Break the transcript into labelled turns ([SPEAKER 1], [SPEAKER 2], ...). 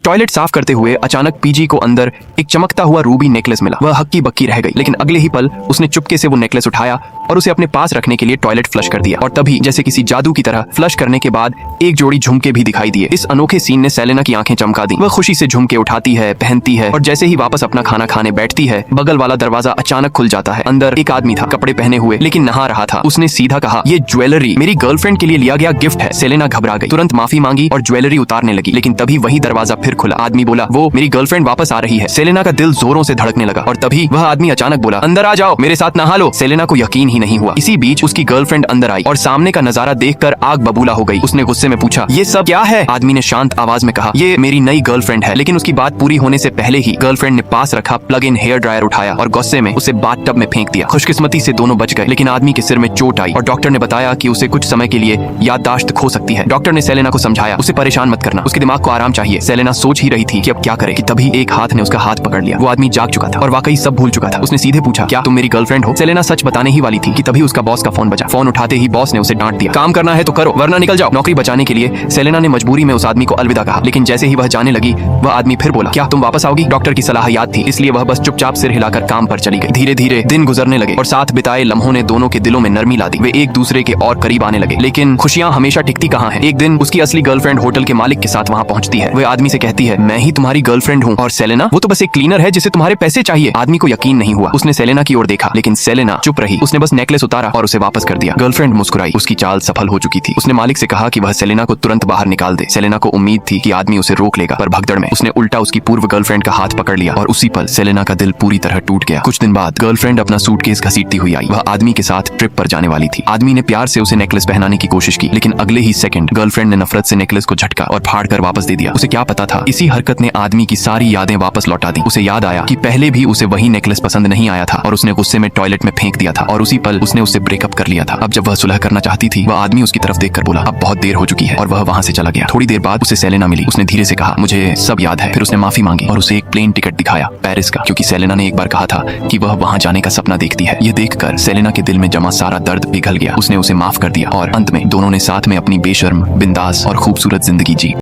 [SPEAKER 1] Toilet साफ करते हुए अचानक पीजी को अंदर एक चमकता हुआ रूबी नेकलेस मिला। वह हक्की बक्की रह गई, लेकिन अगले ही पल उसने चुपके से वो नेकलेस उठाया और उसे अपने पास रखने के लिए टॉयलेट फ्लश कर दिया। और तभी जैसे किसी जादू की तरह फ्लश करने के बाद एक जोड़ी झुमके भी दिखाई दिए। इस अनोखे सीन ने सेलेना की आंखें चमका दी। वह खुशी से झुमके उठाती है, पहनती है और जैसे ही वापस अपना खाना खाने बैठती है, बगल वाला दरवाजा अचानक खुल जाता है। अंदर एक आदमी था, कपड़े पहने हुए लेकिन नहा रहा था। उसने सीधा कहा, ये ज्वेलरी मेरी गर्लफ्रेंड के लिए लिया गया गिफ्ट है। सेलेना घबरा गई, तुरंत माफी मांगी और ज्वेलरी उतारने लगी, लेकिन तभी वही दरवाजा फिर खुला। आदमी बोला, वो मेरी गर्लफ्रेंड वापस आ रही है। सेलेना का दिल जोरों से धड़कने लगा और तभी वह आदमी अचानक बोला, अंदर आ जाओ, मेरे साथ नहा लो। सेलेना को यकीन ही नहीं हुआ। इसी बीच उसकी गर्लफ्रेंड अंदर आई और सामने का नजारा देखकर आग बबूला हो गई। उसने गुस्से में पूछा, ये सब क्या है? आदमी ने शांत आवाज में कहा, ये मेरी नई गर्लफ्रेंड है। लेकिन उसकी बात पूरी होने से पहले ही गर्लफ्रेंड ने पास रखा प्लग इन हेयर ड्रायर उठाया और गुस्से में उसे बाथटब में फेंक दिया। खुशकिस्मती से दोनों बच गए, लेकिन आदमी के सिर में चोट आई और डॉक्टर ने बताया कि उसे कुछ समय के लिए याददाश्त खो सकती है। डॉक्टर ने सेलेना को समझाया, उसे परेशान मत करना, उसके दिमाग को आराम चाहिए। सेलेना सोच ही रही थी कि अब क्या करे कि तभी एक हाथ ने उसका हाथ पकड़ लिया। वो आदमी जाग चुका था और वाकई सब भूल चुका था। उसने सीधे पूछा, क्या तुम मेरी गर्लफ्रेंड हो? सेलेना सच बताने ही वाली थी कि तभी उसका बॉस का फोन बजा। फोन उठाते ही बॉस ने उसे डांट दिया, काम करना है तो करो वरना निकल जाओ। नौकरी बचाने के लिए सेलेना ने मजबूरी में उस आदमी को अलविदा कहा, लेकिन जैसे ही वह जाने लगी वह आदमी फिर बोला, क्या तुम वापस आओगी? डॉक्टर की सलाह याद थी, इसलिए वह बस चुपचाप सिर हिलाकर काम पर चली गई। धीरे धीरे दिन गुजरने लगे और साथ बिताए लम्हों ने दोनों के दिलों में नरमी ला दी। वे एक दूसरे के और करीब आने लगे, लेकिन खुशियां हमेशा टिकती कहाँ हैं। एक दिन उसकी असली गर्लफ्रेंड होटल के मालिक के साथ वहाँ पहुँचती है। वह आदमी से कहती है, मैं ही तुम्हारी गर्लफ्रेंड हूँ और सेलेना वो तो बस एक क्लीनर है जिसे तुम्हारे पैसे चाहिए। आदमी को यकीन नहीं हुआ। उसने सेलेना की ओर देखा, लेकिन सेलेना चुप रही। उसने बस नेकलेस उतारा और उसे वापस कर दिया। गर्लफ्रेंड मुस्कुराई, उसकी चाल सफल हो चुकी थी। उसने मालिक से कहा कि वह सेलेना को तुरंत बाहर निकाल दे। सेलेना को उम्मीद थी कि आदमी उसे रोक लेगा, पर भगदड़ में उसने उल्टा उसकी पूर्व गर्लफ्रेंड का हाथ पकड़ लिया और उसी पल सेलेना का दिल पूरी तरह टूट गया। कुछ दिन बाद गर्लफ्रेंड अपना सूटकेस घसीटती हुई आई। वह आदमी के साथ ट्रिप पर जाने वाली थी। आदमी ने प्यार से उसे नेकलेस पहनाने की कोशिश की, लेकिन अगले ही सेकंड गर्लफ्रेंड ने नफरत से नेकलेस को झटका और फाड़ कर वापस दे दिया। उसे क्या पता था, इसी हरकत ने आदमी की सारी यादें वापस लौटा दी। उसे याद आया कि पहले भी उसे वही नेकलेस पसंद नहीं आया था और उसने गुस्से में टॉयलेट में फेंक दिया था और उसी पल उसने उससे ब्रेकअप कर लिया था। अब जब वह सुलह करना चाहती थी, वह आदमी उसकी तरफ देखकर बोला, अब बहुत देर हो चुकी है, और वह वहां से चला गया। थोड़ी देर बाद उसे सेलेना मिली। उसने धीरे से कहा, मुझे सब याद है। फिर उसने माफी मांगी और उसे एक प्लेन टिकट दिखाया पेरिस का, क्योंकि सेलेना ने एक बार कहा था कि वह वहां जाने का सपना देखती है। ये देखकर सेलेना के दिल में जमा सारा दर्द पिघल गया। उसने उसे माफ कर दिया और अंत में दोनों ने साथ में अपनी बेशर्म, बिंदास और खूबसूरत जिंदगी जी।